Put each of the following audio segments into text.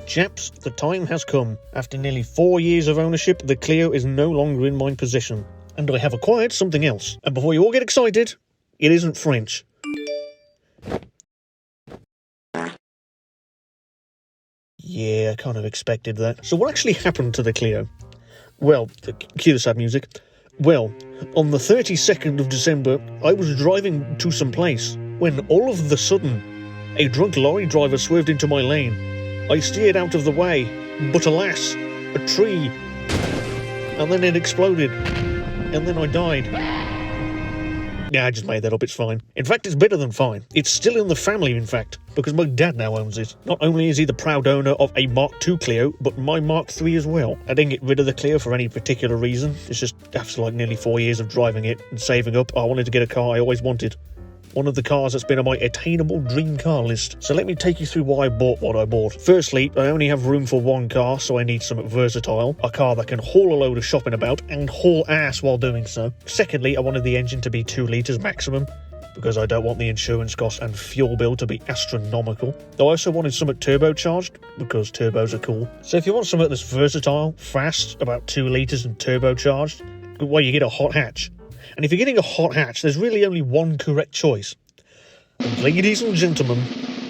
Chaps, the time has come. After nearly 4 years of ownership, the Clio is no longer in my possession. And I have acquired something else. And before you all get excited, it isn't French. Yeah, I kind of expected that. So what actually happened to the Clio? Well, cue the sad music. Well, on the 32nd of December, I was driving to some place when all of the sudden, a drunk lorry driver swerved into my lane. I steered out of the way, but alas, a tree. And then it exploded. And then I died. Yeah, I just made that up, it's fine. In fact, it's better than fine. It's still in the family, in fact, because my dad now owns it. Not only is he the proud owner of a Mark II Clio, but my Mark III as well. I didn't get rid of the Clio for any particular reason. It's just after like nearly 4 years of driving it and saving up, I wanted to get a car I always wanted. One of the cars that's been on my attainable dream car list. So let me take you through why I bought what I bought. Firstly, I only have room for one car, so I need something versatile. A car that can haul a load of shopping about and haul ass while doing so. Secondly, I wanted the engine to be 2 litres maximum, because I don't want the insurance costs and fuel bill to be astronomical. I also wanted something turbocharged, because turbos are cool. So if you want something that's versatile, fast, about 2 litres and turbocharged, well, you get a hot hatch. And if you're getting a hot hatch, there's really only one correct choice. And ladies and gentlemen,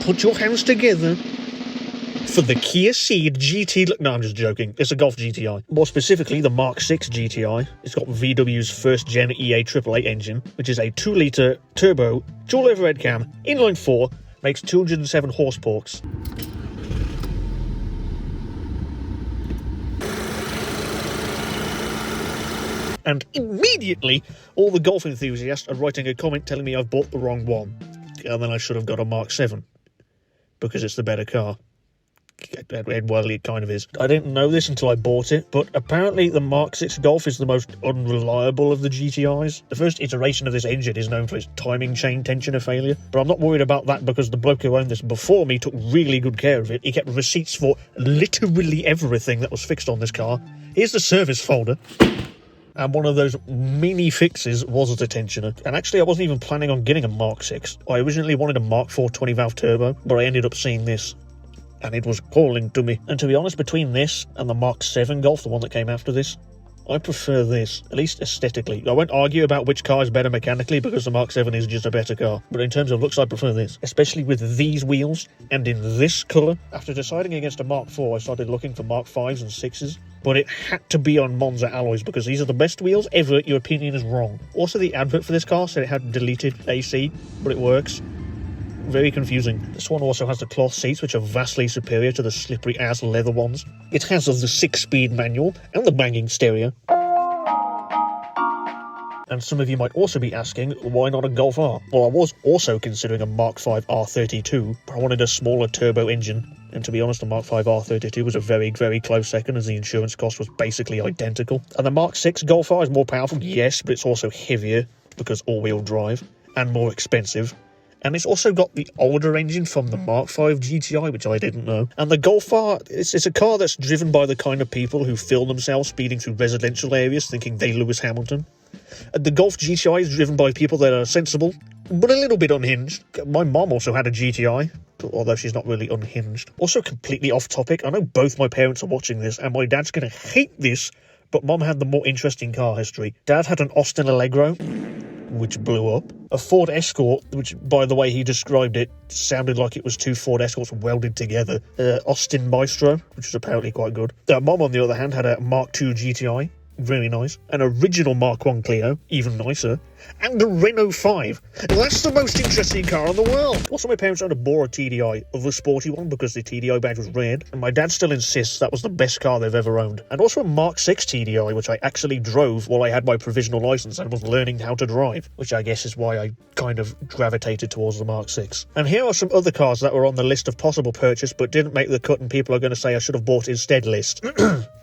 put your hands together for the Kia Ceed GT... No, I'm just joking. It's a Golf GTI. More specifically, the Mark VI GTI. It's got VW's first-gen EA 888 engine, which is a 2-litre turbo, dual overhead cam, inline-4, makes 207 horsepower. And immediately, all the golf enthusiasts are writing a comment telling me I've bought the wrong one. And then I should have got a Mark VII. Because it's the better car. Well, it kind of is. I didn't know this until I bought it, but apparently the Mark VI Golf is the most unreliable of the GTIs. The first iteration of this engine is known for its timing chain tensioner failure, but I'm not worried about that because the bloke who owned this before me took really good care of it. He kept receipts for literally everything that was fixed on this car. Here's the service folder. And one of those mini fixes was the tensioner. And actually, I wasn't even planning on getting a Mark VI. I originally wanted a Mark IV 20-valve turbo, but I ended up seeing this. And it was calling to me. And to be honest, between this and the Mark VII Golf, the one that came after this, I prefer this, at least aesthetically. I won't argue about which car is better mechanically because the Mark VII is just a better car. But in terms of looks, I prefer this. Especially with these wheels and in this colour. After deciding against a Mark IV, I started looking for Mark Vs and 6s. But it had to be on Monza alloys because these are the best wheels ever. Your opinion is wrong. Also, the advert for this car said it had deleted AC, but it works. Very confusing. This one also has the cloth seats, which are vastly superior to the slippery-ass leather ones. It has the 6-speed manual and the banging stereo. And some of you might also be asking, why not a Golf R? Well, I was also considering a Mark V R32, but I wanted a smaller turbo engine. And to be honest, the Mark V R32 was a very, very close second, as the insurance cost was basically identical. And the Mark VI Golf R is more powerful, yes, but it's also heavier, because all-wheel drive, and more expensive. And it's also got the older engine from the Mark V GTI, which I didn't know. And the Golf R, it's a car that's driven by the kind of people who film themselves speeding through residential areas thinking they Lewis Hamilton. And the Golf GTI is driven by people that are sensible, but a little bit unhinged. My mom also had a GTI, although she's not really unhinged. Also completely off topic, I know both my parents are watching this, and my dad's going to hate this, but Mom had the more interesting car history. Dad had an Austin Allegro, which blew up. A Ford Escort, which, by the way he described it, sounded like it was 2 Ford Escorts welded together. Austin Maestro, which was apparently quite good. Mom, on the other hand, had a Mark II GTI. Very nice. An original Mark I Clio, even nicer. And a Renault 5. That's the most interesting car in the world. Also, my parents owned a Bora TDI, the sporty one, because the TDI badge was red. And my dad still insists that was the best car they've ever owned. And also a Mark VI TDI, which I actually drove while I had my provisional license and was learning how to drive. Which I guess is why I kind of gravitated towards the Mark VI. And here are some other cars that were on the list of possible purchase, but didn't make the cut and people are going to say I should have bought instead list.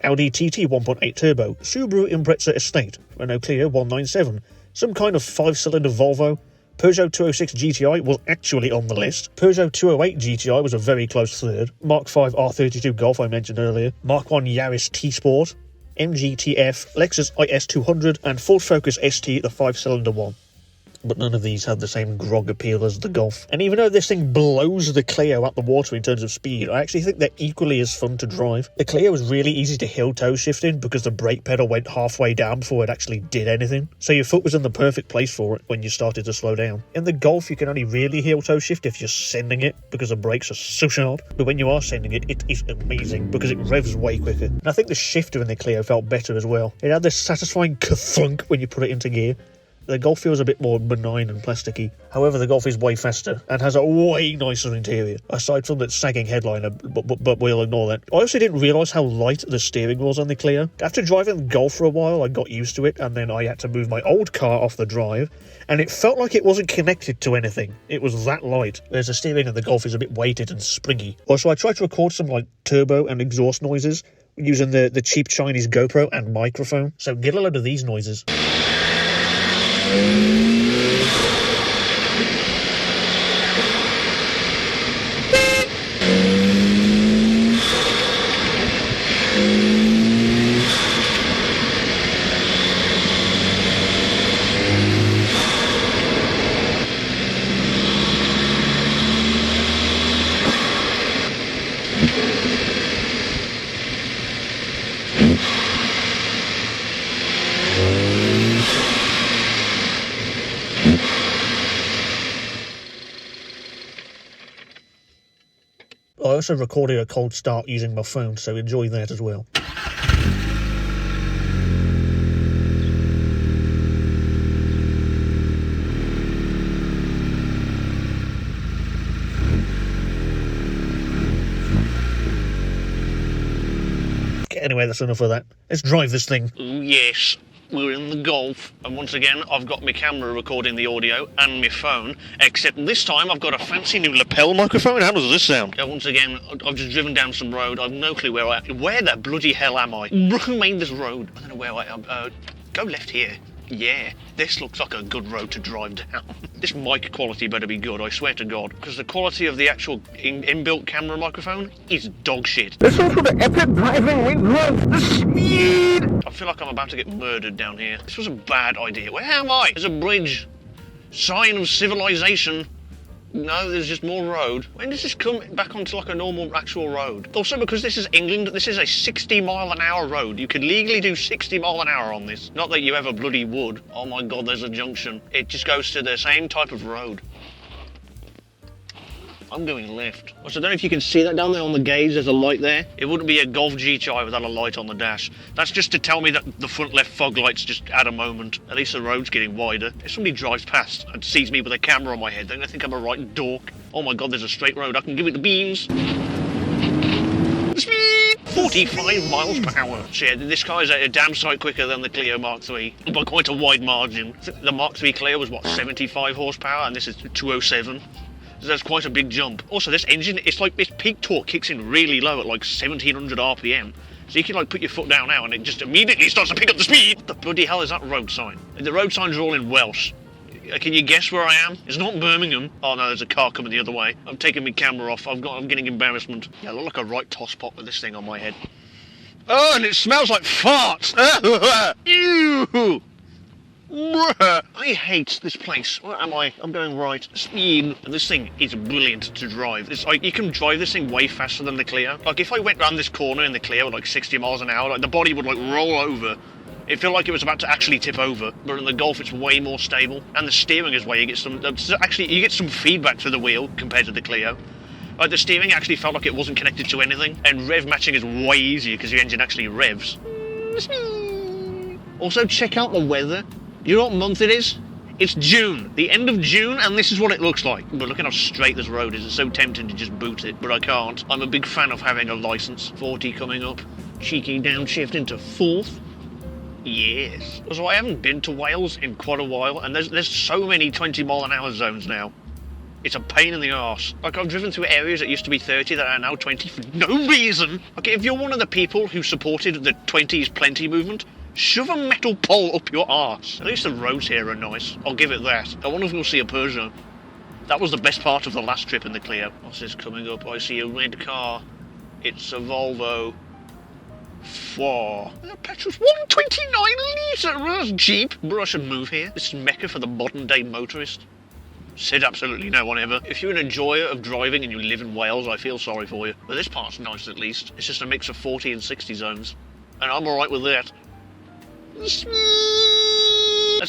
Audi TT 1.8 Turbo, Subaru Impreza Estate, Renault Clio 197, some kind of 5-cylinder Volvo. Peugeot 206 GTI was actually on the list. Peugeot 208 GTI was a very close third. Mark V R32 Golf I mentioned earlier. Mark I Yaris T-Sport, MG TF, Lexus IS 200, and Ford Focus ST, the 5-cylinder one. but none of these had the same grog appeal as the Golf. And even though this thing blows the Clio out the water in terms of speed, I actually think they're equally as fun to drive. The Clio was really easy to heel toe shift in because the brake pedal went halfway down before it actually did anything, so your foot was in the perfect place for it when you started to slow down. In the Golf, you can only really heel toe shift if you're sending it because the brakes are so sharp, but when you are sending it, it is amazing because it revs way quicker. And I think the shifter in the Clio felt better as well. It had this satisfying ka-thunk when you put it into gear. The Golf feels a bit more benign and plasticky. However, the Golf is way faster and has a way nicer interior, aside from that sagging headliner, but we'll ignore that. I also didn't realise how light the steering was on the Clio. After driving the Golf for a while, I got used to it, and then I had to move my old car off the drive, and it felt like it wasn't connected to anything. It was that light. Whereas the steering of the Golf is a bit weighted and springy. Also, I tried to record some like turbo and exhaust noises using the cheap Chinese GoPro and microphone, so get a load of these noises. I also recorded a cold start using my phone, so enjoy that as well. Anyway, that's enough of that. Let's drive this thing. Ooh, yes. We're in the Golf, and once again I've got my camera recording the audio and my phone, except this time I've got a fancy new lapel microphone. How does this sound? Once again, I've just driven down some road. I've no clue where I am. Where the bloody hell am I? Who made this road? I don't know where I am. Go left here. Yeah, this looks like a good road to drive down. This mic quality better be good, I swear to God, because the quality of the actual inbuilt camera microphone is dog shit. Listen to the epic driving we drove, the speed! I feel like I'm about to get murdered down here. This was a bad idea. Where am I? There's a bridge. Sign of civilization. No, there's just more road. When does this come back onto like a normal actual road? Also, because this is England, this is a 60-mile-an-hour road. You could legally do 60 mile an hour on this. Not that you ever bloody would. Oh my God, there's a junction. It just goes to the same type of road. I'm going left. Also, I don't know if you can see that down there on the gauge, there's a light there. It wouldn't be a Golf GTI without a light on the dash. That's just to tell me that the front left fog light's just at a moment. At least the road's getting wider. If somebody drives past and sees me with a camera on my head, they're gonna think I'm a right dork. Oh my God, there's a straight road. I can give it the beans. Speed! 45 miles per hour. So yeah, this car is a damn sight quicker than the Clio Mark III by quite a wide margin. The Mark III Clio was, what, 75 horsepower, and this is 207. So that's quite a big jump. Also, this engine, it's like its peak torque kicks in really low at like 1700 RPM. So you can like put your foot down now and it just immediately starts to pick up the speed. What the bloody hell is that road sign? The road signs are all in Welsh. Can you guess where I am? It's not Birmingham. Oh no, there's a car coming the other way. I'm taking my camera off. I'm getting embarrassment. Yeah, I look like a right tosspot with this thing on my head. Oh, and it smells like farts. Ew. I hate this place. Where am I? I'm going right. Speed. And this thing is brilliant to drive. It's like you can drive this thing way faster than the Clio. Like if I went round this corner in the Clio at like 60 miles an hour, like the body would like roll over. It felt like it was about to actually tip over. But in the Golf, it's way more stable, and the steering is where you get some. Actually, you get some feedback to the wheel compared to the Clio. Like the steering actually felt like it wasn't connected to anything, and rev matching is way easier because the engine actually revs. Also, check out the weather. You know what month it is? It's June, the end of June, and this is what it looks like. But look at how straight this road is. It's so tempting to just boot it, but I can't. I'm a big fan of having a license. 40 coming up. Cheeky downshift into 4th. Yes. So I haven't been to Wales in quite a while, and there's so many 20 mile an hour zones now. It's a pain in the arse. Like, I've driven through areas that used to be 30 that are now 20 for no reason. Okay, if you're one of the people who supported the 20 is plenty movement, shove a metal pole up your arse. At least the roads here are nice. I'll give it that. I wonder if we'll see a Peugeot. That was the best part of the last trip in the Clio. What's this coming up? I see a red car. It's a Volvo. Four. Petrol's 129 litre. That's cheap. Bro, I should move here. This is Mecca for the modern day motorist. Said absolutely no one ever. If you're an enjoyer of driving and you live in Wales, I feel sorry for you. But this part's nice at least. It's just a mix of 40 and 60 zones. And I'm alright with that. That's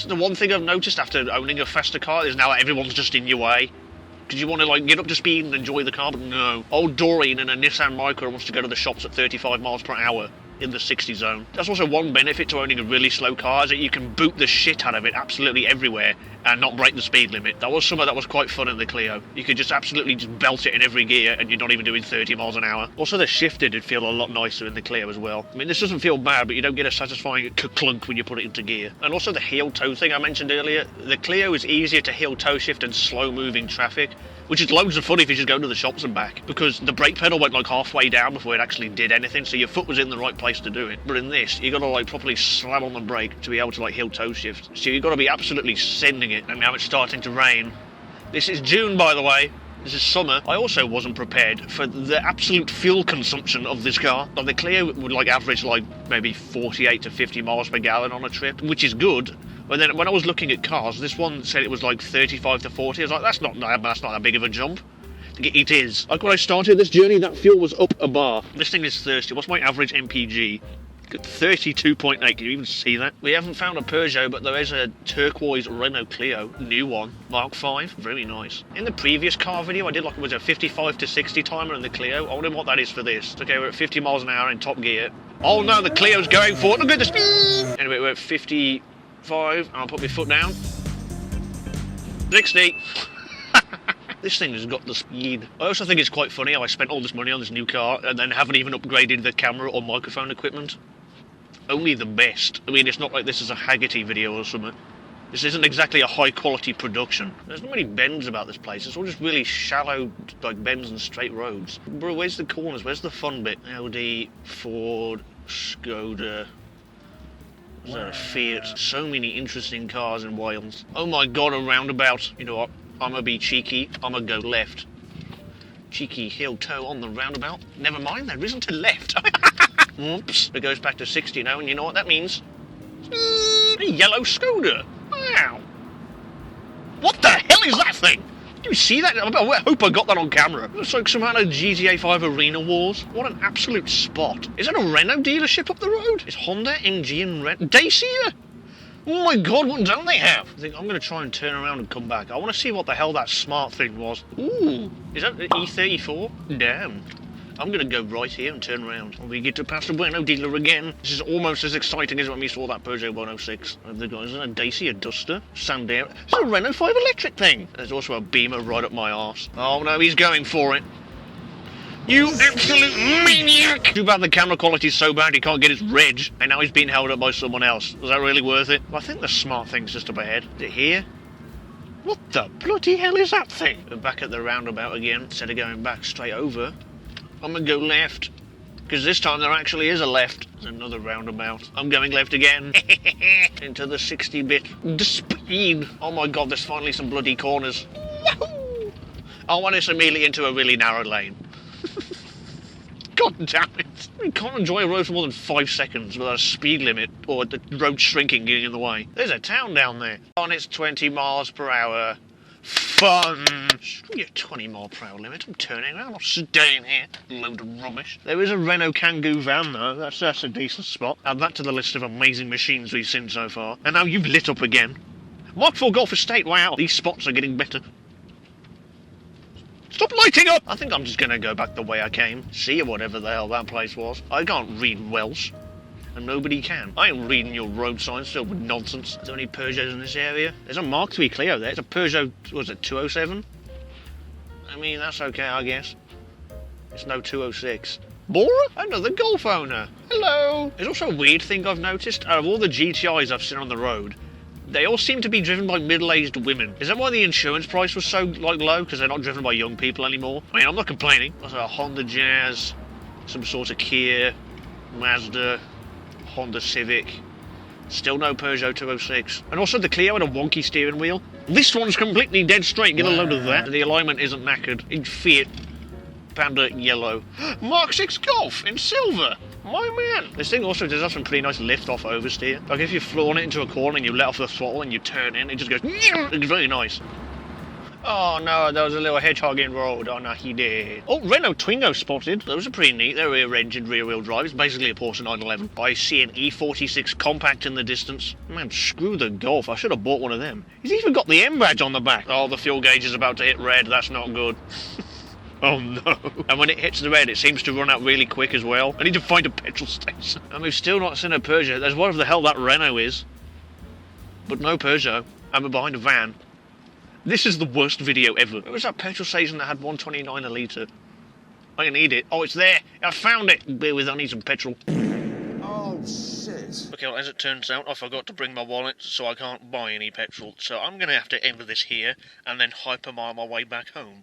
the one thing I've noticed after owning a faster car is now everyone's just in your way. Because you want to like get up to speed and enjoy the car, but no. Old Doreen in a Nissan Micra wants to go to the shops at 35 miles per hour in the 60 zone. That's also one benefit to owning a really slow car, is that you can boot the shit out of it absolutely everywhere and not break the speed limit. That was something that was quite fun in the Clio. You could just absolutely just belt it in every gear and you're not even doing 30 miles an hour. Also the shifter did feel a lot nicer in the Clio as well. I mean, this doesn't feel bad, but you don't get a satisfying clunk when you put it into gear. And also the heel toe thing I mentioned earlier. The Clio is easier to heel toe shift in slow moving traffic, which is loads of fun if you just go to the shops and back, because the brake pedal went like halfway down before it actually did anything, so your foot was in the right place to do it. But in this, you gotta like properly slam on the brake to be able to like heel toe shift. So you gotta be absolutely sending it, and now it's starting to rain. This is June, by the way. This is summer. I also wasn't prepared for the absolute fuel consumption of this car. Like the Clio would like average like maybe 48 to 50 miles per gallon on a trip, which is good. And then when I was looking at cars, this one said it was like 35 to 40. I was like, that's not that big of a jump. It is. Like when I started this journey, that fuel was up a bar. This thing is thirsty. What's my average MPG? 32.8. Can you even see that? We haven't found a Peugeot, but there is a turquoise Renault Clio, new one, Mark 5. Very nice. In the previous car video, I did like, it was a 55 to 60 timer in the Clio. I wonder what that is for this. Okay, we're at 50 miles an hour in top gear. Oh no, the Clio's going for it. Look at the speed. Anyway, we're at 55. I'll put my foot down. 60. This thing has got the speed. I also think it's quite funny how I spent all this money on this new car and then haven't even upgraded the camera or microphone equipment. Only the best. I mean, it's not like this is a Haggerty video or something. This isn't exactly a high quality production. There's not many bends about this place. It's all just really shallow, like bends and straight roads. Bro, where's the corners? Where's the fun bit? Audi, Ford, Skoda. Is that a Fiat? So many interesting cars in Wales. Oh my god, a roundabout. You know what? I'm gonna be cheeky. I'm gonna go left. Cheeky heel toe on the roundabout. Never mind, there isn't a left. Oops. It goes back to 60 now, and you know what that means? A yellow Skoda. Wow. What the hell is that thing? Did you see that? I hope I got that on camera. It's like some kind of GTA 5 arena wars. What an absolute spot. Is that a Renault dealership up the road? It's Honda, MG and Renault. Dacia? Oh my god, what don't they have? I think I'm going to try and turn around and come back. I want to see what the hell that smart thing was. Ooh, is that the E34? Damn. I'm going to go right here and turn around. We get to pass the Renault dealer again. This is almost as exciting as when we saw that Peugeot 106. They've got a Dacia Duster, Sandero. It's a Renault 5 electric thing. There's also a Beamer right up my arse. Oh no, he's going for it. You absolute maniac! Too bad the camera quality's so bad he can't get his reg, and now he's being held up by someone else. Was that really worth it? Well, I think the smart thing's just up ahead. Is it here? What the bloody hell is that thing? We're back at the roundabout again. Instead of going back straight over, I'm gonna go left. Because this time there actually is a left. There's another roundabout. I'm going left again. Into the 60-bit. The speed! Oh my god, there's finally some bloody corners. Wahoo! I want us immediately into a really narrow lane. God damn it. You can't enjoy a road for more than 5 seconds without a speed limit or the road shrinking getting in the way. There's a town down there. On its 20 miles per hour. Fun! Screw your 20 mile per hour limit. I'm turning around. I'm not staying here. Load of rubbish. There is a Renault Kangoo van though. That's a decent spot. Add that to the list of amazing machines we've seen so far. And now you've lit up again. Mark IV Golf Estate. Wow. These spots are getting better. Stop lighting up! I think I'm just gonna go back the way I came. See whatever the hell that place was. I can't read Welsh. And nobody can. I ain't reading your road signs filled with nonsense. Is there any Peugeots in this area? There's a Mark III Clio there. It's a Peugeot, what was it, 207? I mean, that's okay, I guess. It's no 206. Bora? Another Golf owner. Hello! There's also a weird thing I've noticed. Out of all the GTIs I've seen on the road, they all seem to be driven by middle-aged women. Is that why the insurance price was so low? Because they're not driven by young people anymore? I mean, I'm not complaining. There's a Honda Jazz, some sort of Kia, Mazda, Honda Civic. Still no Peugeot 206. And also the Clio had a wonky steering wheel. This one's completely dead straight. Get a load of that. The alignment isn't knackered. In Fiat Panda yellow. Mark 6 Golf in silver. My man! This thing also does have some pretty nice lift-off oversteer. Like if you're flooring it into a corner and you let off the throttle and you turn in, it just goes... It's very nice. Oh no, there was a little hedgehog in road. Oh no, he did. Oh, Renault Twingo spotted. Those are pretty neat. They're rear-engine, rear-wheel drive. It's basically a Porsche 911. I see an E46 compact in the distance. Man, screw the Golf. I should have bought one of them. He's even got the M badge on the back. Oh, the fuel gauge is about to hit red. That's not good. Oh no. And when it hits the red, it seems to run out really quick as well. I need to find a petrol station. And we've still not seen a Peugeot. There's whatever the hell that Renault is. But no Peugeot. And we're behind a van. This is the worst video ever. Where was that petrol station that had 129 a litre? I need it. Oh, it's there. I found it. Bear with, I need some petrol. Oh, shit. Okay, well, as it turns out, I forgot to bring my wallet, so I can't buy any petrol. So I'm going to have to end this here, and then hypermile my way back home.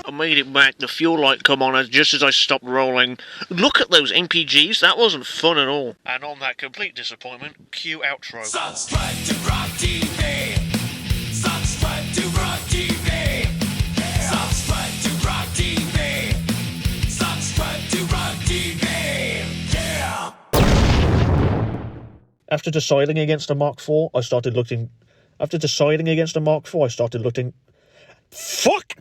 I made it back. The fuel light come on just as I stopped rolling. Look at those MPGs. That wasn't fun at all. And on that complete disappointment, cue outro. Subscribe to GrogTV. Subscribe to GrogTV. Subscribe to GrogTV. Subscribe to GrogTV. Yeah. After deciding against a Mark IV, I started looking... Fuck!